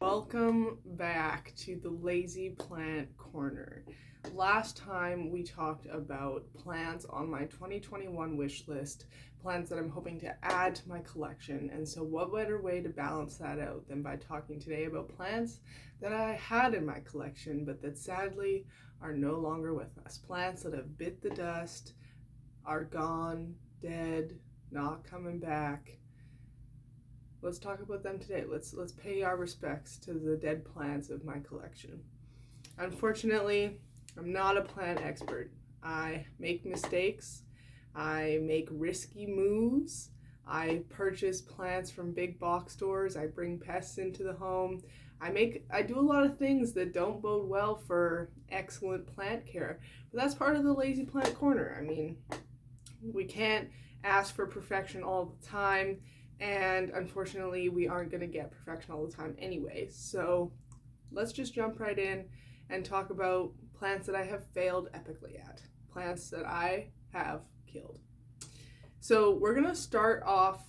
Welcome back to the Lazy Plant Corner. Last time we talked about plants on my 2021 wish list, plants that I'm hoping to add to my collection. And so what better way to balance that out than by talking today about plants that I had in my collection but that sadly are no longer with us. Plants that have bit the dust, are gone, dead, not coming back. Let's talk about them today. Let's pay our respects to the dead plants of my collection. Unfortunately, I'm not a plant expert. I make mistakes. I make risky moves. I purchase plants from big box stores. I bring pests into the home. I do a lot of things that don't bode well for excellent plant care. But that's part of the Lazy Plant Corner. I mean, we can't ask for perfection all the time. And unfortunately, we aren't going to get perfection all the time anyway. So let's just jump right in and talk about plants that I have failed epically at. Plants that I have killed. So we're going to start off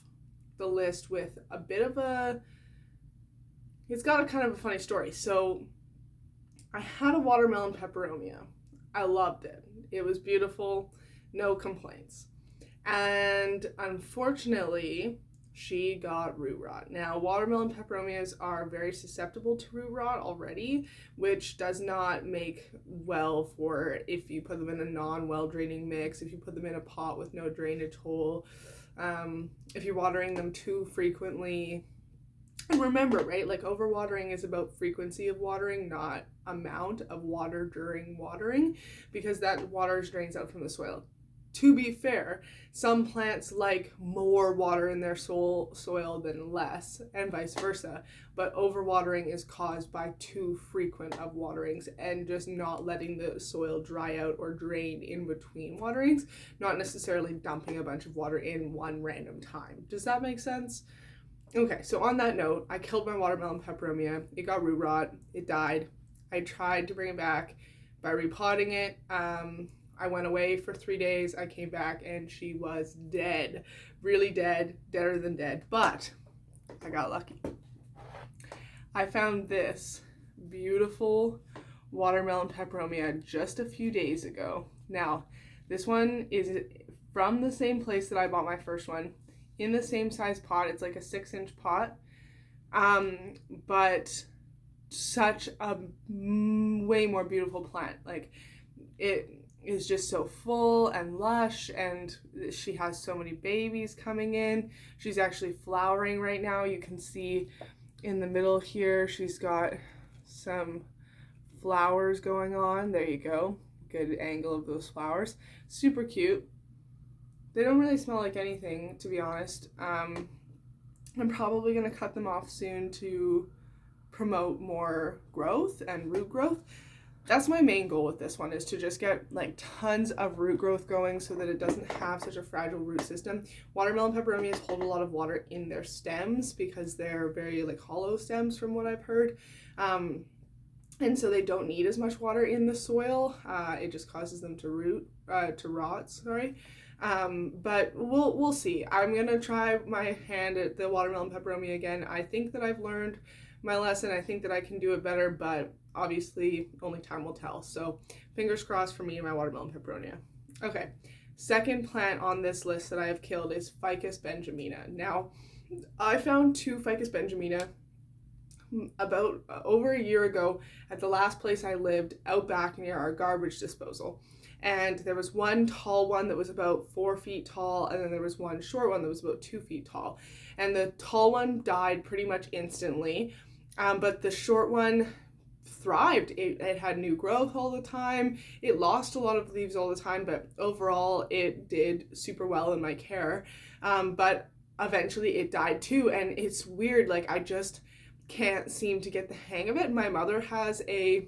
the list with a bit of it's got a kind of a funny story. So I had a watermelon peperomia. I loved it. It was beautiful. No complaints. And unfortunately, she got root rot. Now, watermelon peperomias are very susceptible to root rot already, which does not make well for if you put them in a non-well draining mix, if you put them in a pot with no drainage hole, if you're watering them too frequently. And remember, right, like overwatering is about frequency of watering, not amount of water during watering, because that water drains out from the soil. To be fair, some plants like more water in their soil than less, and vice versa, but overwatering is caused by too frequent of waterings and just not letting the soil dry out or drain in between waterings, not necessarily dumping a bunch of water in one random time. Does that make sense? Okay, so on that note, I killed my watermelon peperomia. It got root rot. It died. I tried to bring it back by repotting it. I went away for 3 days. I came back and she was dead. Really dead. Deader than dead. But I got lucky. I found this beautiful watermelon peperomia just a few days ago. Now, this one is from the same place that I bought my first one. In the same size pot. It's like a 6-inch pot. But such a way more beautiful plant. Like, it is just so full and lush, and she has so many babies coming in. She's actually flowering right now. You can see in the middle here, she's got some flowers going on. There you go. Good angle of those flowers. Super cute. They don't really smell like anything, to be honest. I'm probably going to cut them off soon to promote more growth and root growth. That's my main goal with this one, is to just get like tons of root growth going so that it doesn't have such a fragile root system. Watermelon peperomias hold a lot of water in their stems because they're very like hollow stems from what I've heard. And so they don't need as much water in the soil. It just causes them to rot, sorry. But we'll see. I'm gonna try my hand at the watermelon peperomia again. I think that I've learned my lesson. I think that I can do it better, but obviously only time will tell. So fingers crossed for me and my watermelon peperonia. Okay, second plant on this list that I have killed is Ficus benjamina. Now, I found 2 Ficus benjamina about over a year ago at the last place I lived out back near our garbage disposal. And there was one tall one that was about 4 feet tall, and then there was one short one that was about 2 feet tall. And the tall one died pretty much instantly, but the short one thrived. It had new growth all the time. It lost a lot of leaves all the time, but overall it did super well in my care. But eventually it died too, and it's weird. Like, I just can't seem to get the hang of it. My mother has a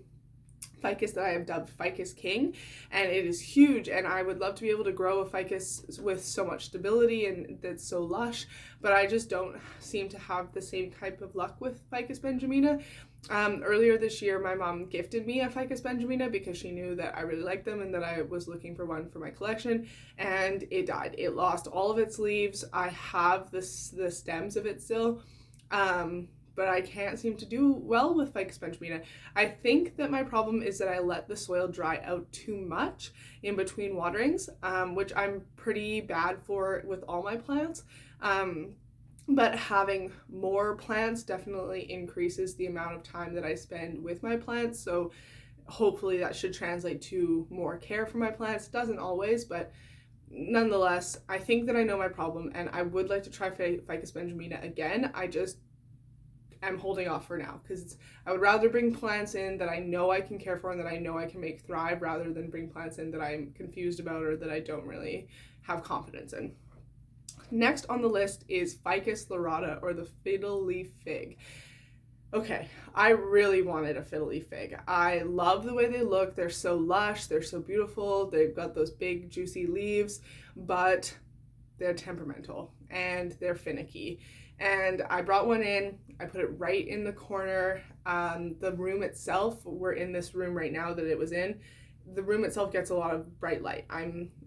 ficus that I have dubbed Ficus King, and it is huge, and I would love to be able to grow a ficus with so much stability and that's so lush, but I just don't seem to have the same type of luck with Ficus benjamina. Earlier this year, my mom gifted me a Ficus benjamina because she knew that I really liked them and that I was looking for one for my collection, and it died. It lost all of its leaves. I have the stems of it still, but I can't seem to do well with Ficus benjamina. I think that my problem is that I let the soil dry out too much in between waterings, which I'm pretty bad for with all my plants. But having more plants definitely increases the amount of time that I spend with my plants. So hopefully that should translate to more care for my plants. Doesn't always, but nonetheless, I think that I know my problem and I would like to try Ficus benjamina again. I just am holding off for now because I would rather bring plants in that I know I can care for and that I know I can make thrive rather than bring plants in that I'm confused about or that I don't really have confidence in. Next on the list is Ficus lyrata, or the fiddle leaf fig. Okay, I really wanted a fiddle leaf fig. I love the way they look. They're so lush, they're so beautiful. They've got those big juicy leaves, but they're temperamental and they're finicky. And I brought one in, I put it right in the corner. The room itself, we're in this room right now that it was in. The room itself gets a lot of bright light.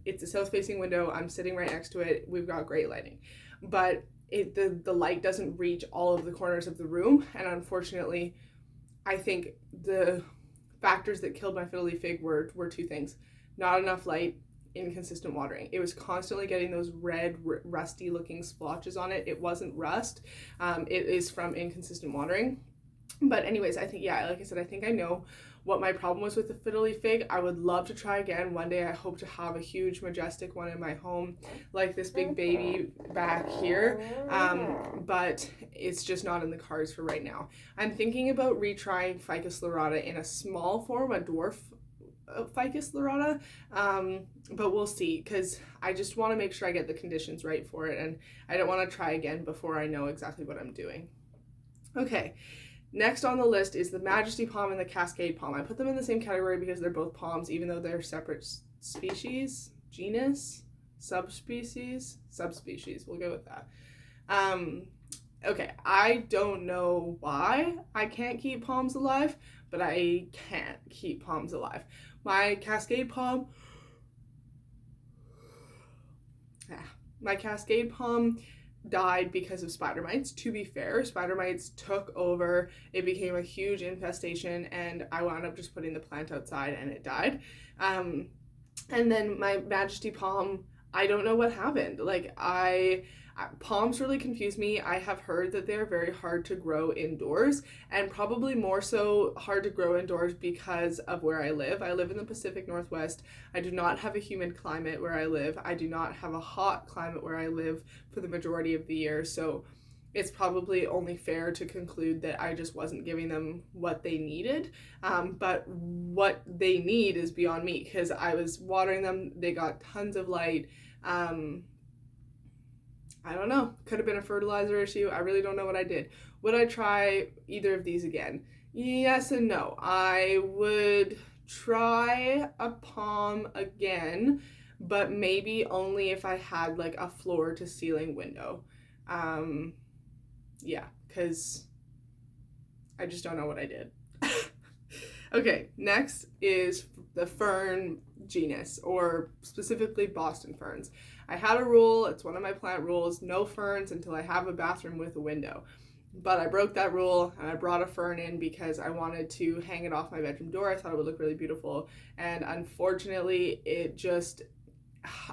It's a south-facing window. I'm sitting right next to it. We've got great lighting, but the light doesn't reach all of the corners of the room. And unfortunately, I think the factors that killed my fiddle leaf fig were two things: not enough light, inconsistent watering. It was constantly getting those red, rusty-looking splotches on it. It wasn't rust. It is from inconsistent watering. But anyways, I think, yeah, like I said, I think I know what my problem was with the fiddle leaf fig. I would love to try again. One day I hope to have a huge, majestic one in my home, like this big baby back here. But it's just not in the cards for right now. I'm thinking about retrying Ficus lyrata in a small form, a dwarf Ficus lyrata, but we'll see, because I just want to make sure I get the conditions right for it, and I don't want to try again before I know exactly what I'm doing. Okay. Next on the list is the Majesty Palm and the Cascade Palm. I put them in the same category because they're both palms, even though they're separate species, genus, subspecies, we'll go with that. Okay, I don't know why I can't keep palms alive, but I can't keep palms alive. My Cascade Palm died because of spider mites. To be fair, spider mites took over. It became a huge infestation, and I wound up just putting the plant outside and it died. And then my Majesty Palm, I don't know what happened. Like, palms really confuse me. I have heard that they're very hard to grow indoors, and probably more so hard to grow indoors because of where I live. I live in the Pacific Northwest. I do not have a humid climate where I live. I do not have a hot climate where I live for the majority of the year. So it's probably only fair to conclude that I just wasn't giving them what they needed. But what they need is beyond me, because I was watering them. They got tons of light. I don't know. Could have been a fertilizer issue. I really don't know what I did. Would I try either of these again? Yes and no. I would try a palm again, but maybe only if I had like a floor to ceiling window. Yeah, because I just don't know what I did. Okay, next is the fern genus, or specifically Boston ferns. I had a rule, it's one of my plant rules, no ferns until I have a bathroom with a window. But I broke that rule and I brought a fern in because I wanted to hang it off my bedroom door. I thought it would look really beautiful. And unfortunately,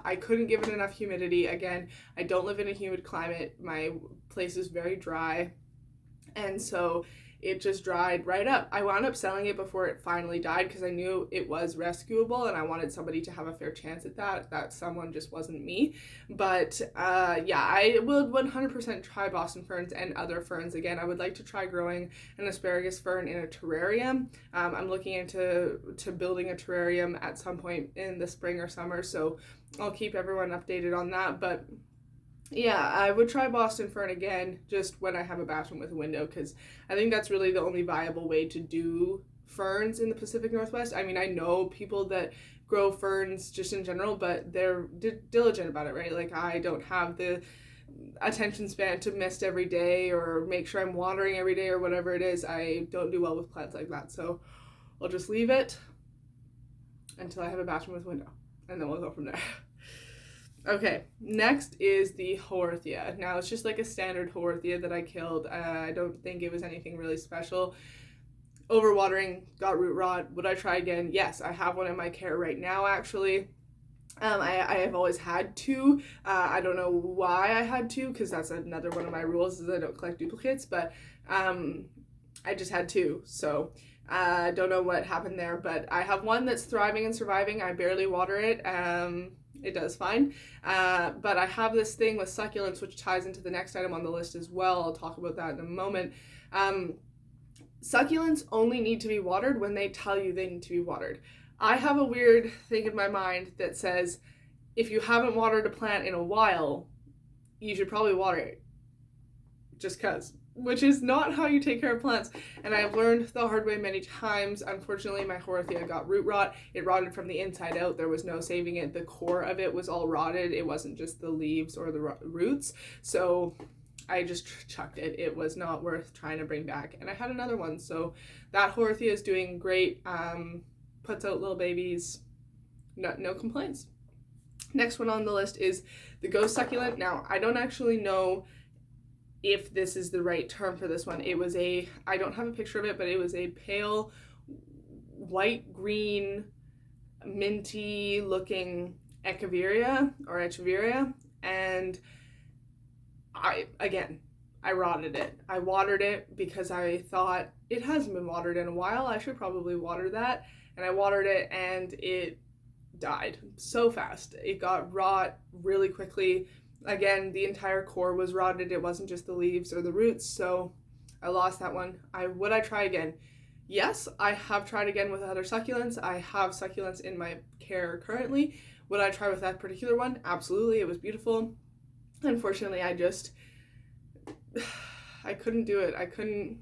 I couldn't give it enough humidity. Again, I don't live in a humid climate. My place is very dry. And so it just dried right up. I wound up selling it before it finally died because I knew it was rescuable and I wanted somebody to have a fair chance at that. That someone just wasn't me. But yeah, I will 100% try Boston ferns and other ferns again. I would like to try growing an asparagus fern in a terrarium. I'm looking into building a terrarium at some point in the spring or summer, so I'll keep everyone updated on that. But yeah, I would try Boston fern again just when I have a bathroom with a window, because I think that's really the only viable way to do ferns in the Pacific Northwest. I mean, I know people that grow ferns just in general, but they're diligent about it, right? Like, I don't have the attention span to mist every day or make sure I'm watering every day or whatever it is. I don't do well with plants like that. So I'll just leave it until I have a bathroom with window, and then we'll go from there. Okay, next is the Haworthia. Now it's just like a standard Haworthia that I killed. I don't think it was anything really special. Overwatering, got root rot. Would I try again? Yes, I have one in my care right now actually. I have always had two. I don't know why I had two, because that's another one of my rules is I don't collect duplicates, but I just had two. So I don't know what happened there, but I have one that's thriving and surviving. I barely water it. It does fine. But I have this thing with succulents, which ties into the next item on the list as well. I'll talk about that in a moment. Succulents only need to be watered when they tell you they need to be watered. I have a weird thing in my mind that says if you haven't watered a plant in a while, you should probably water it. Just cause. Which is not how you take care of plants. And I've learned the hard way many times. Unfortunately, my Haworthia got root rot. It rotted from the inside out. There was no saving it. The core of it was all rotted. It wasn't just the leaves or the roots. So I just chucked it. It was not worth trying to bring back. And I had another one. So that Haworthia is doing great. Puts out little babies. No complaints. Next one on the list is the ghost succulent. Now, I don't actually know if this is the right term for this one. It was I don't have a picture of it, but it was a pale white green minty looking echeveria, and I rotted it. I watered it because I thought it hasn't been watered in a while. I should probably water that. And I watered it and it died so fast. It got rot really quickly. Again, the entire core was rotted. It wasn't just the leaves or the roots. So I lost that one. Would I try again? Yes, I have tried again with other succulents. I have succulents in my care currently. Would I try with that particular one? Absolutely. It was beautiful. Unfortunately, I couldn't do it. I couldn't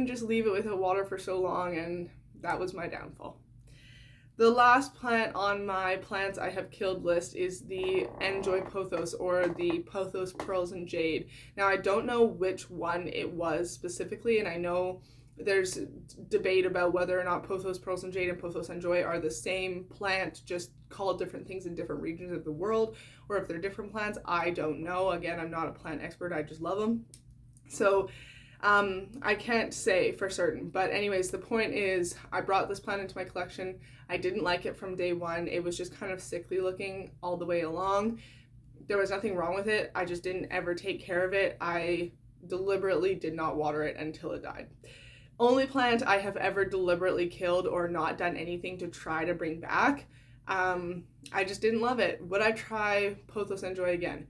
just leave it without water for so long, and that was my downfall. The last plant on my plants I have killed list is the Enjoy Pothos, or the Pothos Pearls and Jade. Now, I don't know which one it was specifically, and I know there's debate about whether or not Pothos Pearls and Jade and Pothos Enjoy are the same plant, just called different things in different regions of the world, or if they're different plants. I don't know. Again, I'm not a plant expert. I just love them. So I can't say for certain, but anyways, the point is I brought this plant into my collection. I didn't like it from day one. It was just kind of sickly looking all the way along. There was nothing wrong with it. I just didn't ever take care of it. I deliberately did not water it until it died. Only plant I have ever deliberately killed or not done anything to try to bring back. I just didn't love it. Would I try Pothos Enjoy again?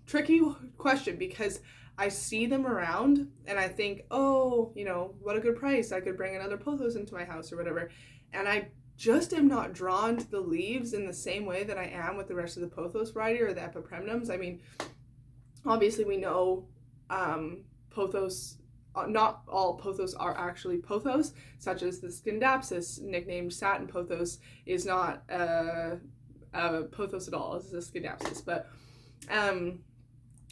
Tricky question, because I see them around and I think, oh, what a good price. I could bring another Pothos into my house or whatever. And I just am not drawn to the leaves in the same way that I am with the rest of the Pothos variety or the epipremnums. I mean, obviously we know Pothos, not all Pothos are actually Pothos, such as the Scindapsus, nicknamed satin Pothos, is not a Pothos at all. It's a Scindapsus. But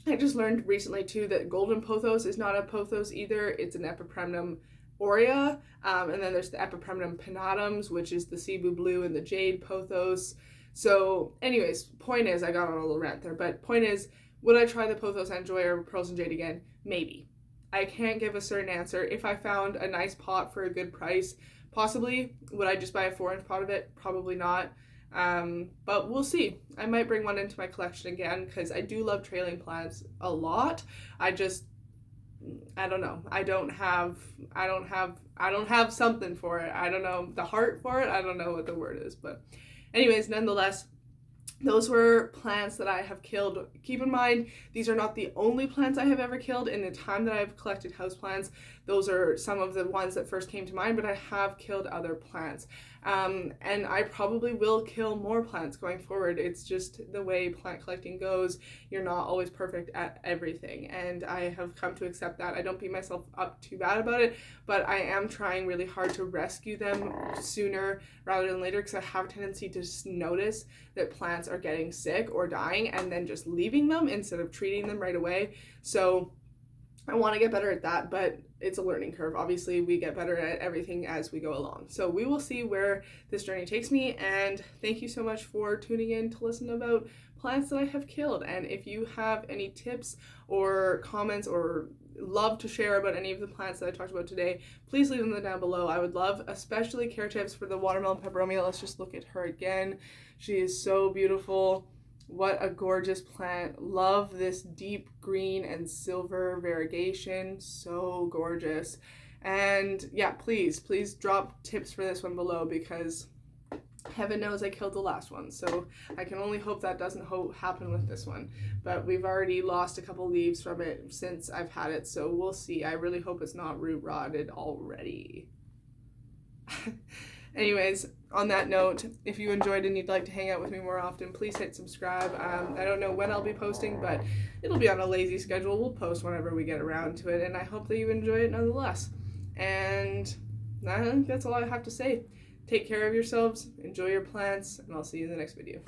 I just learned recently too that golden pothos is not a pothos either. It's an epipremnum aurea. And then there's the epipremnum pinnatum, which is the cebu blue and the jade pothos. So anyways, point is, I got on a little rant there, but point is, would I try the Pothos Enjoy or Pearls and Jade again? Maybe. I can't give a certain answer. If I found a nice pot for a good price, possibly. Would I just buy a 4-inch pot of it? Probably not. But we'll see. I might bring one into my collection again because I do love trailing plants a lot. I don't know. I don't have something for it. I don't know the heart for it. I don't know what the word is, but anyways, nonetheless, those were plants that I have killed. Keep in mind, these are not the only plants I have ever killed. In the time that I've collected houseplants, those are some of the ones that first came to mind, but I have killed other plants. And I probably will kill more plants going forward. It's just the way plant collecting goes. You're not always perfect at everything, and I have come to accept that. I don't beat myself up too bad about it, but I am trying really hard to rescue them sooner rather than later, because I have a tendency to just notice that plants are getting sick or dying and then just leaving them instead of treating them right away. So I want to get better at that, but it's a learning curve. Obviously, we get better at everything as we go along. So we will see where this journey takes me, and thank you so much for tuning in to listen about plants that I have killed. And if you have any tips or comments or love to share about any of the plants that I talked about today, please leave them down below. I would love, especially care tips for the watermelon peperomia. Let's just look at her again. She is so beautiful. What a gorgeous plant. Love this deep green and silver variegation. So gorgeous. And yeah, please drop tips for this one below, because heaven knows I killed the last one. So I can only hope that doesn't happen with this one. But we've already lost a couple leaves from it since I've had it. So we'll see. I really hope it's not root rotted already. Anyways, on that note, if you enjoyed and you'd like to hang out with me more often, please hit subscribe. I don't know when I'll be posting, but it'll be on a lazy schedule. We'll post whenever we get around to it, and I hope that you enjoy it nonetheless. And I think that's all I have to say. Take care of yourselves, enjoy your plants, and I'll see you in the next video.